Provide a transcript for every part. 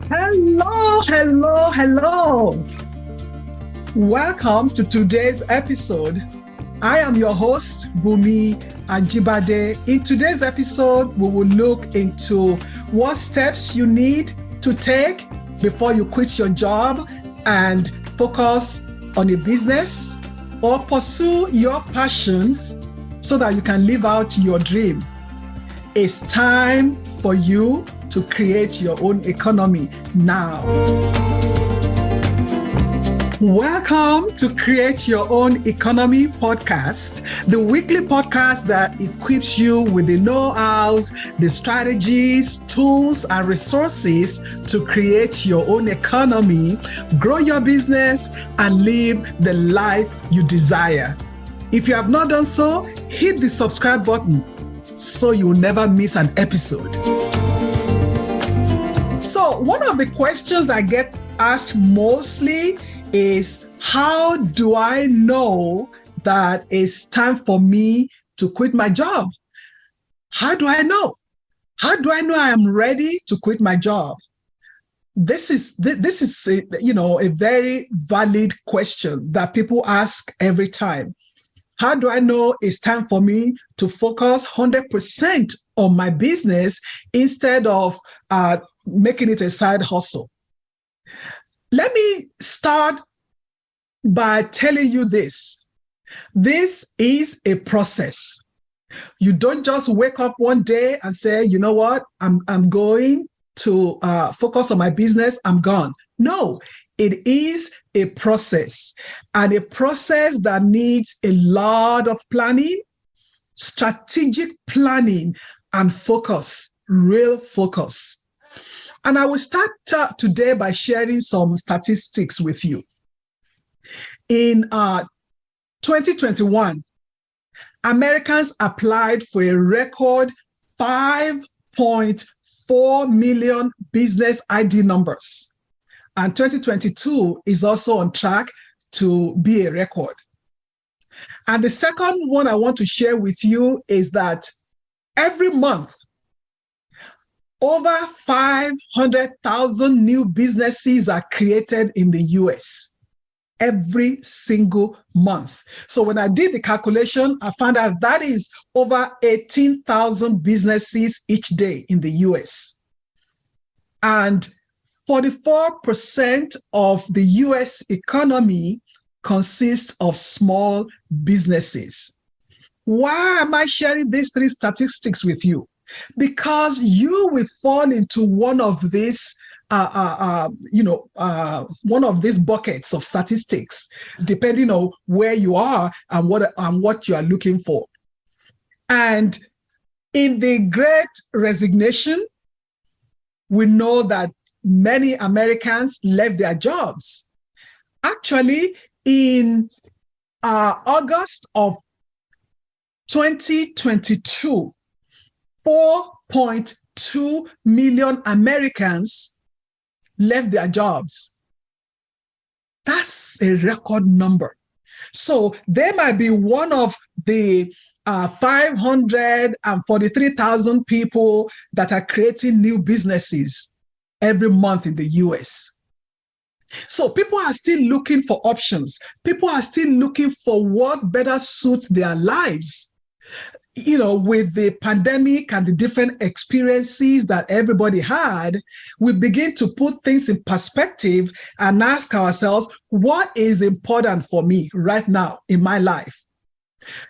Hello, hello, hello. Welcome to today's episode. I am your host, Bunmi Ajibade. In today's episode, we will look into what steps you need to take before you quit your job and focus on a business or pursue your passion so that you can live out your dream. It's time for you to create your own economy now. Welcome to Create Your Own Economy podcast, the weekly podcast that equips you with the know-hows, the strategies, tools, and resources to create your own economy, grow your business, and live the life you desire. If you have not done so, hit the subscribe button so you'll never miss an episode. So one of the questions that get asked mostly is, how do I know that it's time for me to quit my job? How do I know? How do I know I am ready to quit my job? This is a very valid question that people ask every time. How do I know it's time for me to focus 100% on my business instead of making it a side hustle? Let me start by telling you this. This is a process. You don't just wake up one day and say, you know what, I'm going to focus on my business, I'm gone. No, it is a process, and a process that needs a lot of planning, strategic planning, and focus, real focus. And I will start today by sharing some statistics with you. In 2021, Americans applied for a record 5.4 million business ID numbers. And 2022 is also on track to be a record. And the second one I want to share with you is that every month, over 500,000 new businesses are created in the US every single month. So when I did the calculation, I found out that is over 18,000 businesses each day in the US. And 44% of the US economy consists of small businesses. Why am I sharing these three statistics with you? Because you will fall into one of these, one of these buckets of statistics, depending on where you are and what you are looking for. And in the Great Resignation, we know that many Americans left their jobs. Actually, in August of 2022, 4.2 million Americans left their jobs. That's a record number. So they might be one of the 543,000 people that are creating new businesses every month in the US. So people are still looking for options. People are still looking for what better suits their lives. With the pandemic and the different experiences that everybody had, we begin to put things in perspective and ask ourselves, what is important for me right now in my life?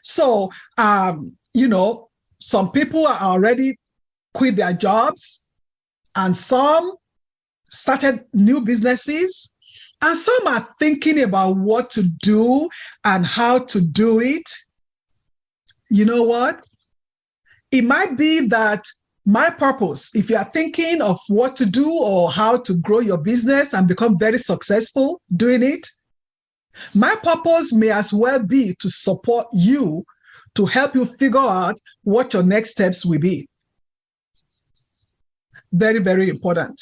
So, some people are already quit their jobs, and some started new businesses, and some are thinking about what to do and how to do it. You know what? It might be that my purpose, if you are thinking of what to do or how to grow your business and become very successful doing it, my purpose may as well be to support you, to help you figure out what your next steps will be. Very, very important.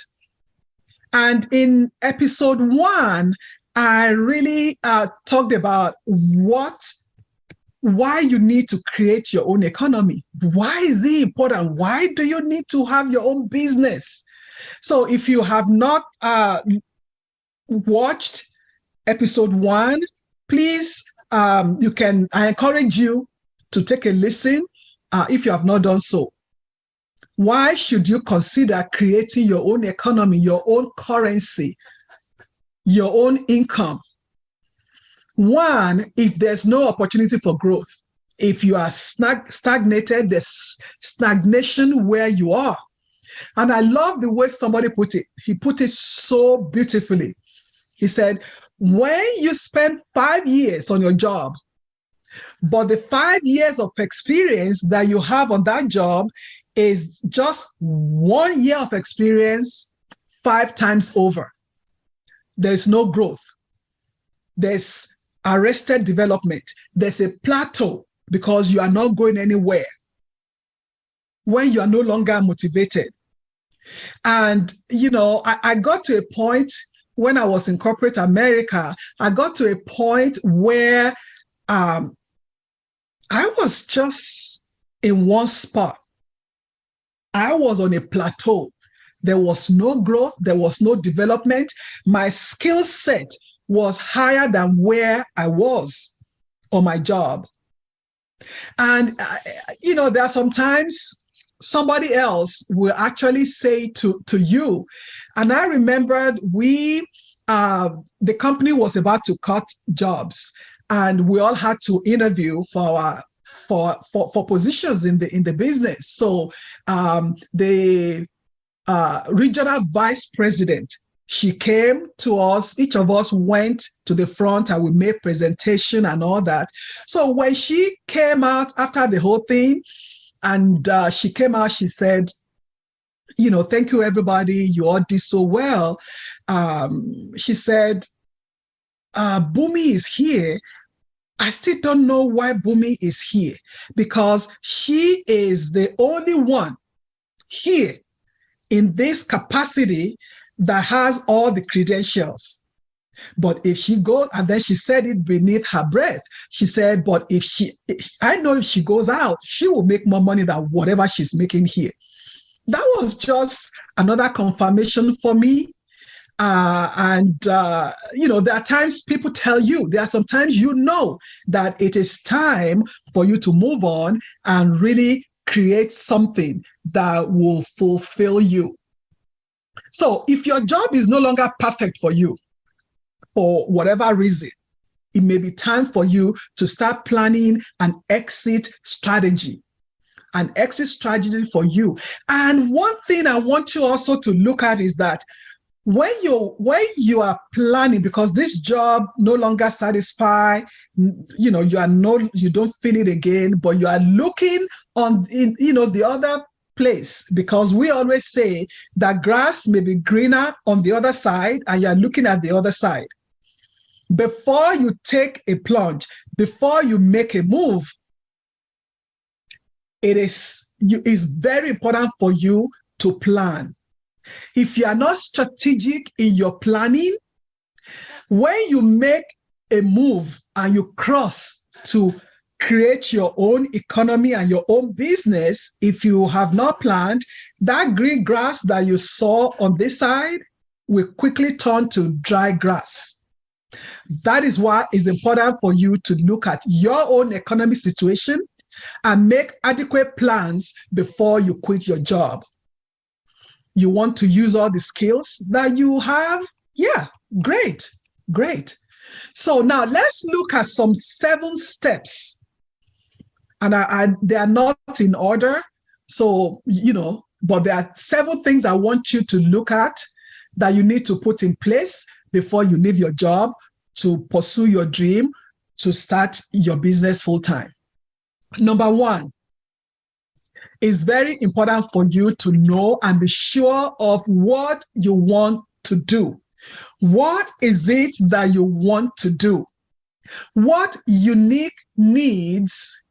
And in episode 1, I really talked about why you need to create your own economy. Why is it important? Why do you need to have your own business? So if you have not watched episode 1, please, I encourage you to take a listen if you have not done so. Why should you consider creating your own economy, your own currency, your own income? One, if there's no opportunity for growth, if you are stagnated, there's stagnation where you are. And I love the way somebody put it. He put it so beautifully. He said, when you spend 5 years on your job, but the 5 years of experience that you have on that job is just 1 year of experience 5 times over. There's no growth. There's arrested development. There's a plateau because you are not going anywhere when you are no longer motivated. And, I got to a point when I was in corporate America, I got to a point where I was just in one spot. I was on a plateau. There was no growth. There was no development. My skill set was higher than where I was on my job. And, there are sometimes somebody else will actually say to you, and I remembered the company was about to cut jobs, and we all had to interview for positions in the business. So the regional vice president, she came to us. Each of us went to the front and we made presentation and all that. So when she came out after the whole thing, and she came out, she said, thank you, everybody. You all did so well. She said, Bunmi is here. I still don't know why Bunmi is here, because she is the only one here in this capacity that has all the credentials. But if she goes, and then she said it beneath her breath, she said, but I know if she goes out, she will make more money than whatever she's making here. That was just another confirmation for me. There are times people tell you, there are sometimes that it is time for you to move on and really create something that will fulfill you. So if your job is no longer perfect for you, for whatever reason, it may be time for you to start planning an exit strategy for you. And one thing I want you also to look at is that when you are planning, because this job no longer satisfies, you don't feel it again, but you are looking on the other place, because we always say that grass may be greener on the other side, and you're looking at the other side. Before you take a plunge, before you make a move, it is very important for you to plan. If you are not strategic in your planning, when you make a move and you cross to create your own economy and your own business, if you have not planned, that green grass that you saw on this side will quickly turn to dry grass. That is why it's important for you to look at your own economic situation and make adequate plans before you quit your job. You want to use all the skills that you have? Yeah, great. So now let's look at some 7 steps. And they are not in order. So, but there are 7 things I want you to look at that you need to put in place before you leave your job to pursue your dream, to start your business full time. Number 1, it's very important for you to know and be sure of what you want to do. What is it that you want to do? What unique needs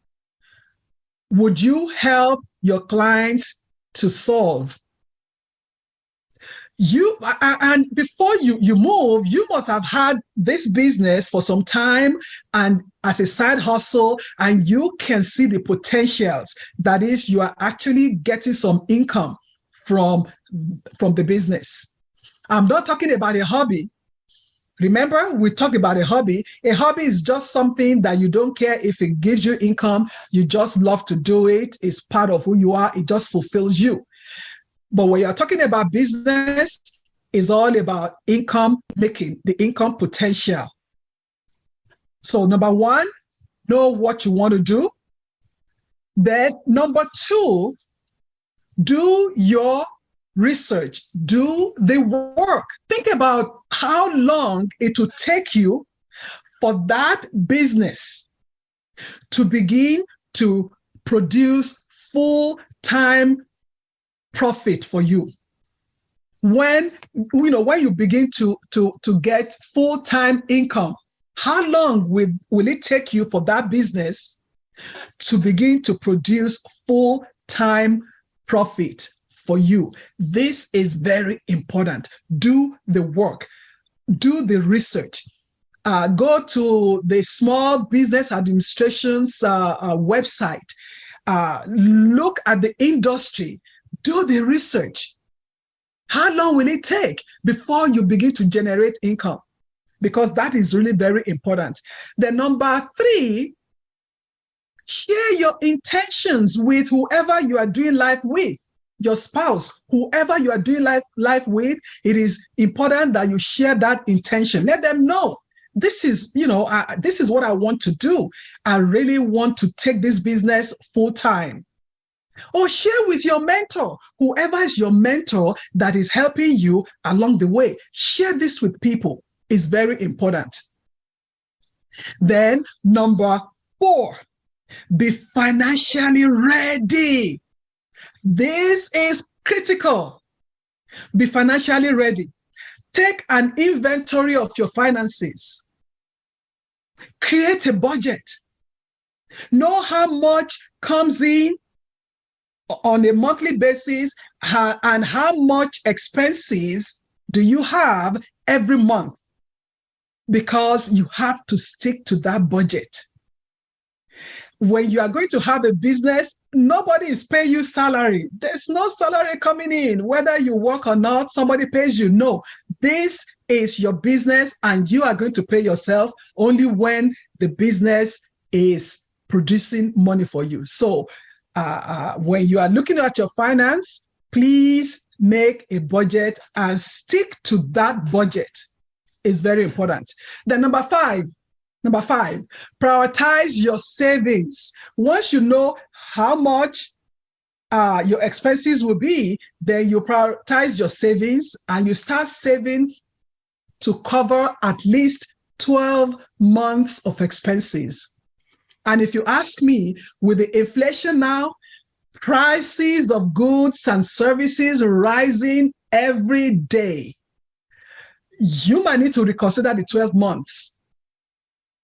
would you help your clients to solve? And before you move, you must have had this business for some time and as a side hustle, and you can see the potentials. That is, you are actually getting some income from from the business. I'm not talking about a hobby. Remember, we talked about a hobby. A hobby is just something that you don't care if it gives you income. You just love to do it. It's part of who you are. It just fulfills you. But when you're talking about business, it's all about income making, the income potential. So number one, know what you want to do. Then number two, do your research, do the work. Think about how long it will take you for that business to begin to produce full-time profit for you. When you begin to get full-time income, how long will it take you for that business to begin to produce full-time profit for you? This is very important. Do the work. Do the research. Go to the Small Business Administration's website. Look at the industry. Do the research. How long will it take before you begin to generate income? Because that is really very important. Then number three, share your intentions with whoever you are doing life with. Your spouse, whoever you are doing life with, it is important that you share that intention. Let them know, this is what I want to do. I really want to take this business full time. Or share with your mentor, whoever is your mentor that is helping you along the way. Share this with people. It's very important. Then number four, be financially ready. This is critical. Be financially ready. Take an inventory of your finances. Create a budget. Know how much comes in on a monthly basis and how much expenses do you have every month, because you have to stick to that budget. When you are going to have a business, nobody is paying you salary. There's no salary coming in. Whether you work or not, somebody pays you. No, this is your business and you are going to pay yourself only when the business is producing money for you. So when you are looking at your finance, please make a budget and stick to that budget. It's very important. Then number five, prioritize your savings. Once you know how much your expenses will be, then you prioritize your savings and you start saving to cover at least 12 months of expenses. And if you ask me, with the inflation now, prices of goods and services rising every day, you might need to reconsider the 12 months.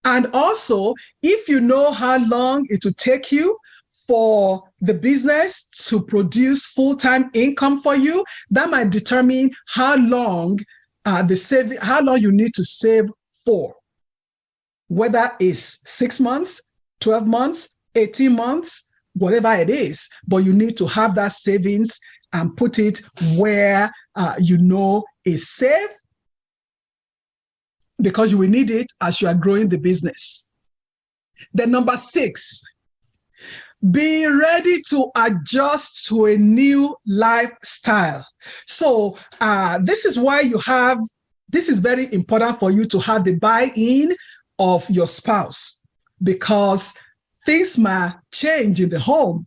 And also, if you know how long it will take you for the business to produce full-time income for you, that might determine how long you need to save for. Whether it's 6 months, 12 months, 18 months, whatever it is, but you need to have that savings and put it where you know is safe, because you will need it as you are growing the business. Then number 6, be ready to adjust to a new lifestyle. So this is very important for you to have the buy-in of your spouse, because things might change in the home.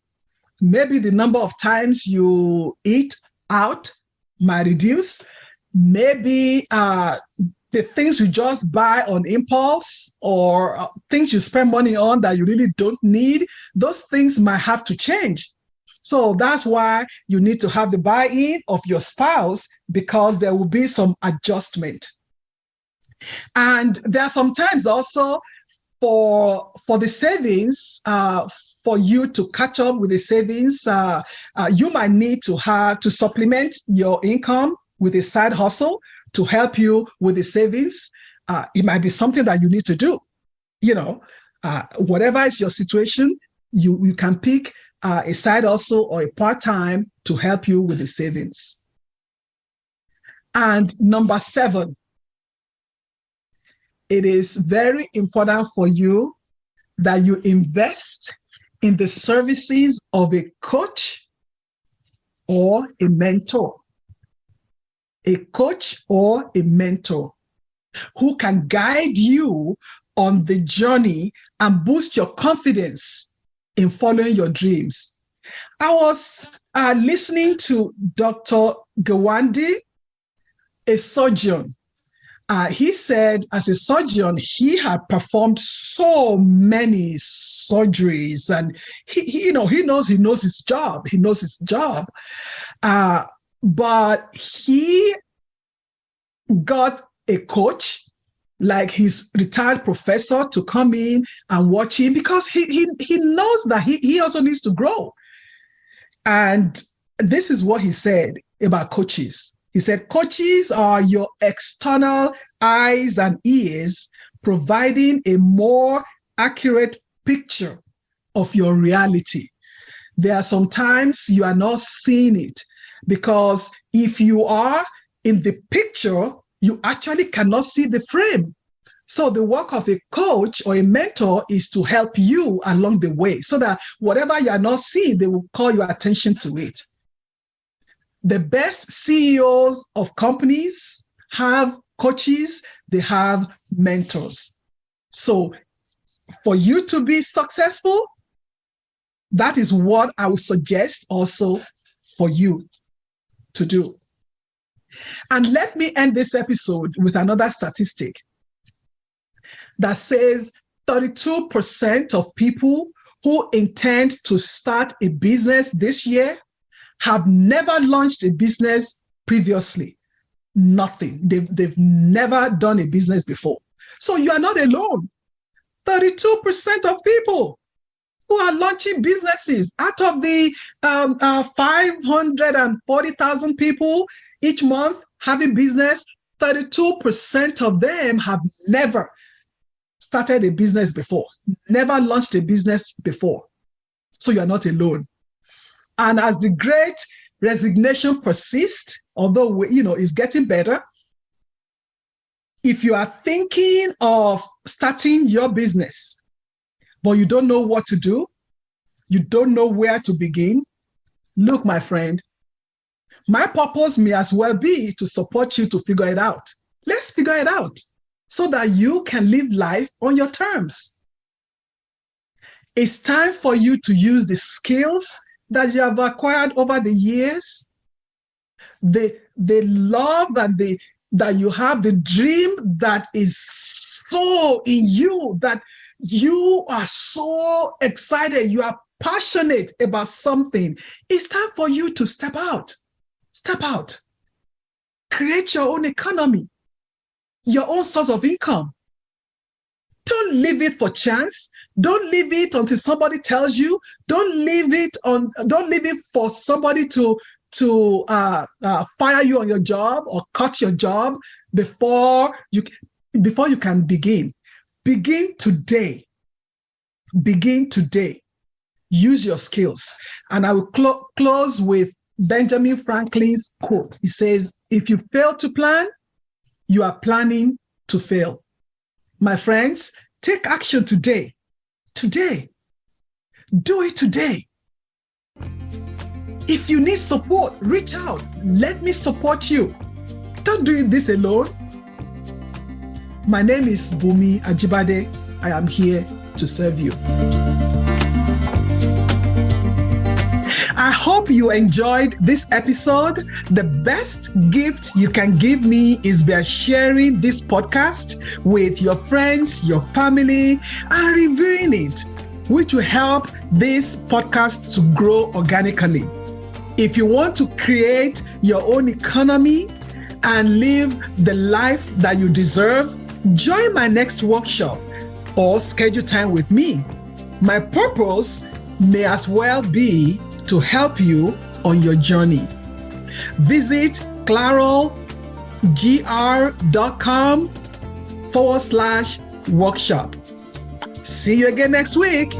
Maybe the number of times you eat out might reduce. Maybe the things you just buy on impulse, or things you spend money on that you really don't need, those things might have to change. So that's why you need to have the buy-in of your spouse, because there will be some adjustment. And there are some times also for the savings, for you to catch up with the savings, you might need to supplement your income with a side hustle to help you with the savings. It might be something that you need to do. Whatever is your situation, you can pick a side hustle or a part-time to help you with the savings. And number 7, it is very important for you that you invest in the services of a coach or a mentor. A coach or a mentor who can guide you on the journey and boost your confidence in following your dreams. I was listening to Dr. Gawande, a surgeon. He said as a surgeon, he had performed so many surgeries, and he knows his job. He knows his job. But he got a coach, like his retired professor, to come in and watch him, because he knows that he also needs to grow. And this is what he said about coaches. He said, coaches are your external eyes and ears, providing a more accurate picture of your reality. There are some times you are not seeing it, because if you are in the picture, you actually cannot see the frame. So the work of a coach or a mentor is to help you along the way, so that whatever you are not seeing, they will call your attention to it. The best CEOs of companies have coaches, they have mentors. So for you to be successful, that is what I would suggest also for you to do. And let me end this episode with another statistic that says 32% of people who intend to start a business this year have never launched a business previously. Nothing. They've never done a business before. So you are not alone. 32% of people who are launching businesses out of the 540,000 people each month having business, 32% of them have never started a business before, never launched a business before. So you are not alone. And as the great resignation persists, although it's getting better, if you are thinking of starting your business, but you don't know what to do, you don't know where to begin, look, my friend, my purpose may as well be to support you to figure it out. Let's figure it out so that you can live life on your terms. It's time for you to use the skills that you have acquired over the years, the love and that you have, the dream that is so in you, that you are so excited, you are passionate about something. It's time for you to step out. Step out. Create your own economy, your own source of income. Don't leave it for chance. Don't leave it until somebody tells you. Don't leave it for somebody to fire you on your job or cut your job before you can begin. Begin today. Begin today. Use your skills. And I will close with Benjamin Franklin's quote. He says, if you fail to plan, you are planning to fail. My friends, take action today. Today. Do it today. If you need support, reach out. Let me support you. Don't do this alone. My name is Bunmi Ajibade. I am here to serve you. I hope you enjoyed this episode. The best gift you can give me is by sharing this podcast with your friends, your family, and reviewing it, which will help this podcast to grow organically. If you want to create your own economy and live the life that you deserve, join my next workshop or schedule time with me. My purpose may as well be to help you on your journey. Visit clarogr.com/workshop. See you again next week.